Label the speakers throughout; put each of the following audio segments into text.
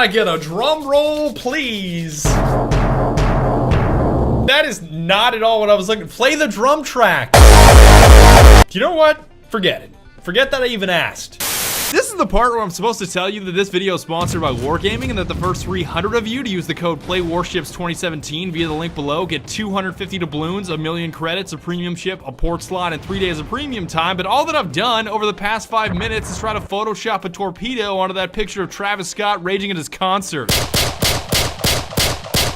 Speaker 1: I get a drum roll, please? That is not at all what I was looking for. Play the drum track. You know what? Forget it. Forget that I even asked. This is the part where I'm supposed to tell you that this video is sponsored by Wargaming and that the first 300 of you to use the code PLAYWARSHIPS2017 via the link below get 250 doubloons, 1,000,000 credits, a premium ship, a port slot, and 3 days of premium time. But all that I've done over the past 5 minutes is try to Photoshop a torpedo onto that picture of Travis Scott raging at his concert.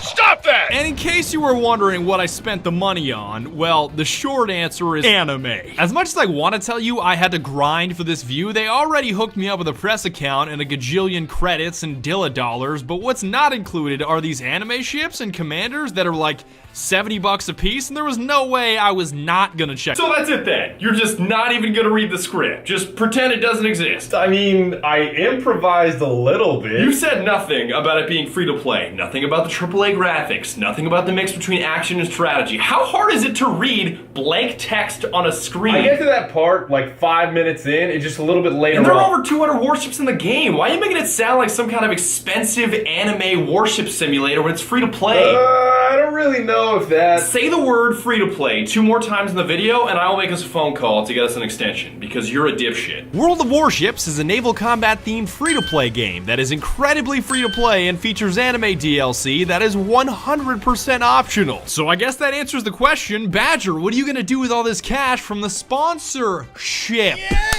Speaker 1: Stop that! And in case you were wondering what I spent the money on, well, the short answer is anime. As much as I want to tell you I had to grind for this view, they already hooked me up with a press account and a gajillion credits and Dilla dollars, but what's not included are these anime ships and commanders that are like 70 bucks a piece, and there was no way I was not gonna check. So that's it then. You're just not even gonna read the script. Just pretend it doesn't exist.
Speaker 2: I mean, I improvised a little bit.
Speaker 1: You said nothing about it being free to play, nothing about the AAA graphics, nothing about the mix between action and strategy. How hard is it to read blank text on a screen?
Speaker 2: I get to that part like 5 minutes in, it's just a little bit later.
Speaker 1: And there are over 200 warships in the game. Why are you making it sound like some kind of expensive anime warship simulator when it's free to play?
Speaker 2: I don't really know if that...
Speaker 1: Say the word free to play 2 more times in the video and I will make us a phone call to get us an extension, because you're a dipshit. World of Warships is a naval combat themed free to play game that is incredibly free to play and features anime DLC that is 100% optional. So I guess that answers the question. Badger, what are you gonna do with all this cash from the sponsorship? Yeah!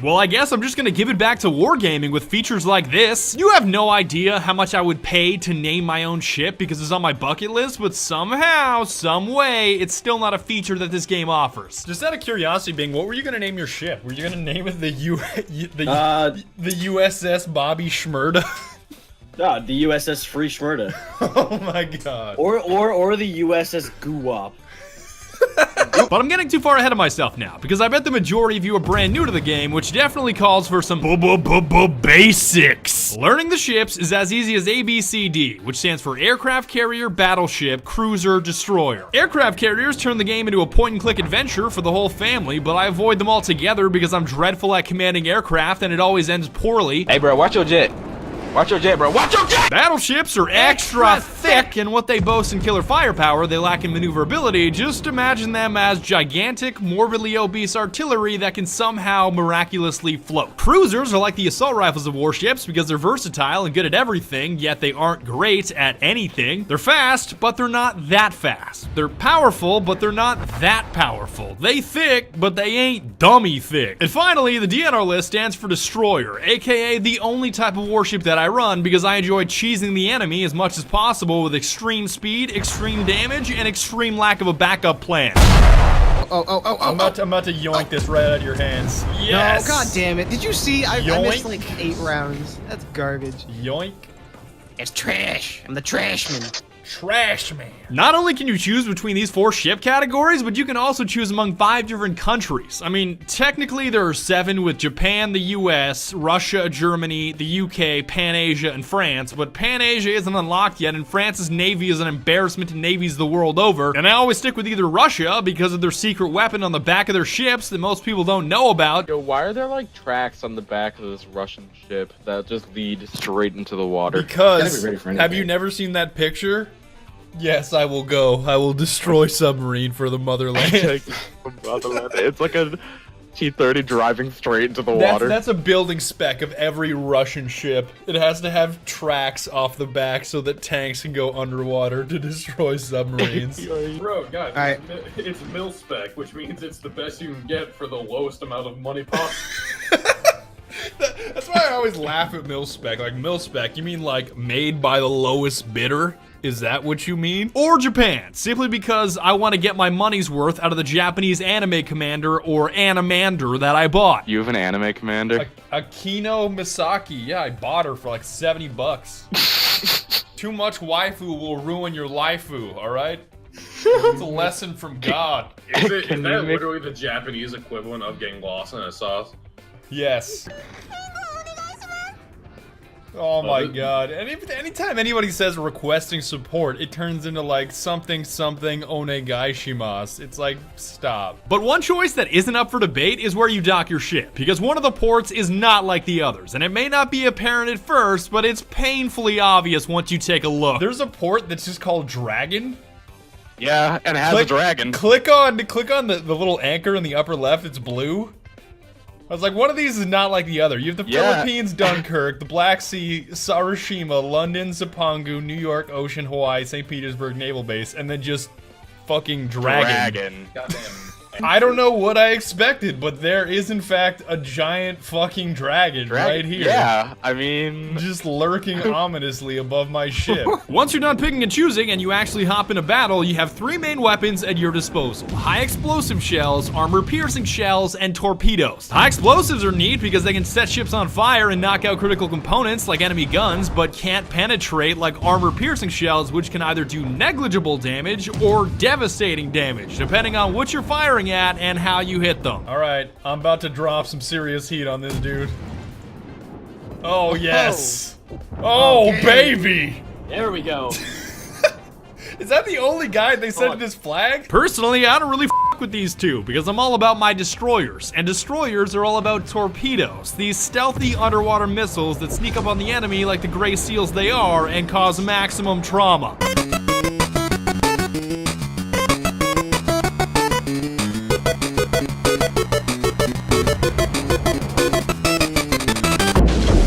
Speaker 1: Well, I guess I'm just gonna give it back to Wargaming with features like this. You have no idea how much I would pay to name my own ship because it's on my bucket list, but somehow, some way, it's still not a feature that this game offers. Just out of curiosity, Bing, what were you gonna name your ship? Were you gonna name it the USS Bobby Schmurda?
Speaker 3: No, the USS Free Schmurda.
Speaker 1: Oh my god.
Speaker 3: Or the USS Guwap.
Speaker 1: But I'm getting too far ahead of myself now, because I bet the majority of you are brand new to the game, which definitely calls for some basics. Learning the ships is as easy as ABCD, which stands for aircraft carrier, battleship, cruiser, destroyer. Aircraft carriers turn the game into a point-and-click adventure for the whole family, but I avoid them altogether because I'm dreadful at commanding aircraft and it always ends poorly.
Speaker 4: Hey bro, watch your jet. Watch your jet, bro. Watch your jet!
Speaker 1: Battleships are extra thick, and what they boast in killer firepower, they lack in maneuverability. Just imagine them as gigantic, morbidly obese artillery that can somehow miraculously float. Cruisers are like the assault rifles of warships because they're versatile and good at everything, yet they aren't great at anything. They're fast, but they're not that fast. They're powerful, but they're not that powerful. They thick, but they ain't dummy thick. And finally, the D on our list stands for destroyer, aka the only type of warship that I run because I enjoy cheesing the enemy as much as possible with extreme speed, extreme damage, and extreme lack of a backup plan. I'm about to yoink this right out of your hands. Yes!
Speaker 5: No, god damn it. Did you see? I missed like 8 rounds. That's garbage.
Speaker 1: Yoink.
Speaker 5: It's trash. I'm the trash man.
Speaker 1: Trash man. Not only can you choose between these 4 ship categories, but you can also choose among 5 different countries. I mean, technically there are 7 with Japan, the US, Russia, Germany, the UK, Pan-Asia, and France, but Pan-Asia isn't unlocked yet, and France's navy is an embarrassment to navies the world over. And I always stick with either Russia because of their secret weapon on the back of their ships that most people don't know about.
Speaker 4: Yo, why are there like tracks on the back of this Russian ship that just lead straight into the water?
Speaker 1: Because, have you never seen that picture? Yes, I will go. I will destroy submarine for the motherland.
Speaker 4: It's like a T-30 driving straight into the water.
Speaker 1: That's a building spec of every Russian ship. It has to have tracks off the back so that tanks can go underwater to destroy submarines.
Speaker 6: Bro, guys, it's mil spec, which means it's the best you can get for the lowest amount of money possible.
Speaker 1: That's why I always laugh at mil-spec. Like, mil-spec, you mean like made by the lowest bidder? Is that what you mean? Or Japan, simply because I want to get my money's worth out of the Japanese anime commander or animander that I bought.
Speaker 4: You have an anime commander?
Speaker 1: Akino Misaki. Yeah, I bought her for like 70 bucks. Too much waifu will ruin your laifu, alright? It's a lesson from God.
Speaker 6: Is that literally the Japanese equivalent of getting lost in a sauce?
Speaker 1: Yes. Oh my god. Anytime anybody says requesting support, it turns into like something onegaishimasu. It's like, stop. But one choice that isn't up for debate is where you dock your ship, because one of the ports is not like the others, and it may not be apparent at first, but it's painfully obvious once you take a look. There's a port that's just called Dragon.
Speaker 4: Yeah, and it has a dragon.
Speaker 1: Click on the little anchor in the upper left, it's blue. I was like, one of these is not like the other. You have the Philippines, Dunkirk, the Black Sea, Sarashima, London, Sapangu, New York, Ocean, Hawaii, St. Petersburg Naval Base, and then just fucking Dragon.
Speaker 6: Goddamn.
Speaker 1: I don't know what I expected, but there is in fact a giant fucking dragon right here.
Speaker 4: Yeah, I mean...
Speaker 1: just lurking ominously above my ship.
Speaker 7: Once you're done picking and choosing and you actually hop into battle, you have 3 main weapons at your disposal. High explosive shells, armor piercing shells, and torpedoes. High explosives are neat because they can set ships on fire and knock out critical components like enemy guns, but can't penetrate like armor piercing shells, which can either do negligible damage or devastating damage, depending on what you're firing at and how you hit them.
Speaker 1: All right, I'm about to drop some serious heat on this dude. Oh, yes. Oh,
Speaker 5: Okay.
Speaker 1: baby.
Speaker 3: There we go.
Speaker 1: Is that the only guy they sent in his flag?
Speaker 7: Personally, I don't really f with these two because I'm all about my destroyers, and destroyers are all about torpedoes, these stealthy underwater missiles that sneak up on the enemy like the gray seals they are and cause maximum trauma.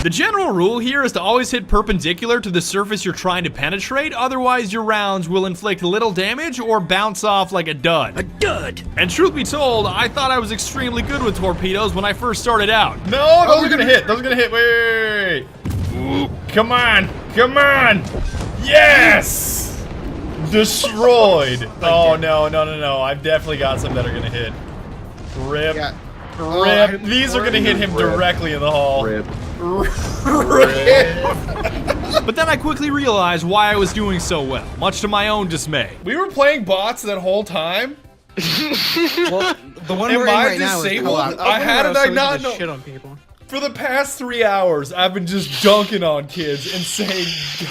Speaker 7: The general rule here is to always hit perpendicular to the surface you're trying to penetrate, otherwise your rounds will inflict little damage or bounce off like a dud. A dud! And truth be told, I thought I was extremely good with torpedoes when I first started out.
Speaker 1: No, those are gonna hit. Those are gonna hit. Wait. Ooh, come on. Come on. Yes! Destroyed. Oh, no. I've definitely got some that are gonna hit. Rip.
Speaker 5: Yeah.
Speaker 1: Rip. These are gonna hit him directly in the hull.
Speaker 4: Rip.
Speaker 7: But then I quickly realized why I was doing so well, much to my own dismay.
Speaker 1: We were playing bots that whole time.
Speaker 5: Well, the one
Speaker 1: Am
Speaker 5: we're in
Speaker 1: I
Speaker 5: right now is
Speaker 1: disabled?
Speaker 5: co-op.
Speaker 1: I had it, I not know.
Speaker 5: Shit on people.
Speaker 1: For the past 3 hours, I've been just dunking on kids and saying,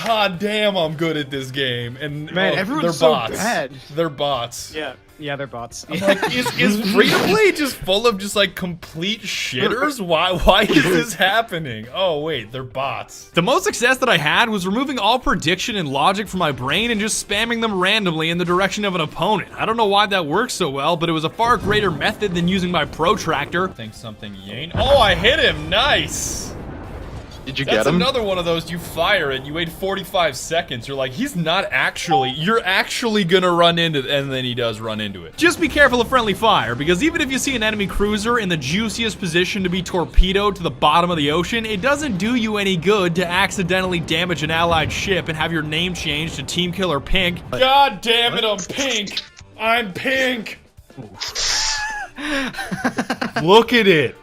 Speaker 1: God damn, I'm good at this game. And
Speaker 5: Man,
Speaker 1: they're
Speaker 5: everyone's so
Speaker 1: bots.
Speaker 5: bad.
Speaker 1: They're bots.
Speaker 5: Yeah, they're bots.
Speaker 1: Like, is free-to-play just full of just like complete shitters? Why is this happening? Oh wait, they're bots.
Speaker 7: The most success that I had was removing all prediction and logic from my brain and just spamming them randomly in the direction of an opponent. I don't know why that works so well, but it was a far greater method than using my protractor.
Speaker 1: Think something ain't. Oh, I hit him. Nice.
Speaker 4: Did you
Speaker 1: That's
Speaker 4: get him?
Speaker 1: another one of those, you fire it, you wait 45 seconds, you're like, you're actually gonna run into it, and then he does run into it.
Speaker 7: Just be careful of friendly fire, because even if you see an enemy cruiser in the juiciest position to be torpedoed to the bottom of the ocean, it doesn't do you any good to accidentally damage an allied ship and have your name changed to Team Killer Pink.
Speaker 1: God damn it, I'm pink! I'm pink! Look at it.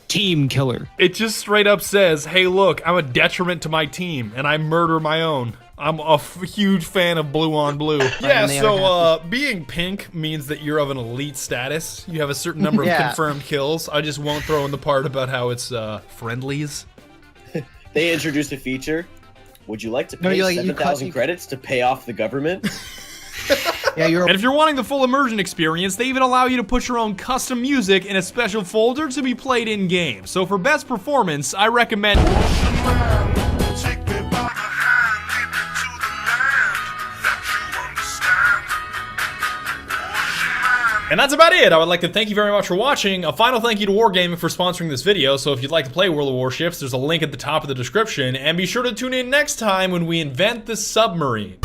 Speaker 5: Team killer.
Speaker 1: It just straight up says, hey look, I'm a detriment to my team, and I murder my own. I'm a huge fan of blue on blue. Yeah,
Speaker 5: they
Speaker 1: so being pink means that you're of an elite status. You have a certain number of
Speaker 5: Yeah.
Speaker 1: confirmed kills. I just won't throw in the part about how it's friendlies.
Speaker 3: They introduced a feature. Would you like to
Speaker 5: No,
Speaker 3: pay
Speaker 5: you like- you
Speaker 3: 7,000
Speaker 5: cut-
Speaker 3: credits to pay off the government?
Speaker 5: Yeah, you're.
Speaker 7: And if you're wanting the full immersion experience, they even allow you to put your own custom music in a special folder to be played in-game. So for best performance, I recommend...
Speaker 1: And that's about it. I would like to thank you very much for watching. A final thank you to Wargaming for sponsoring this video. So if you'd like to play World of Warships, there's a link at the top of the description. And be sure to tune in next time when we invent the submarine.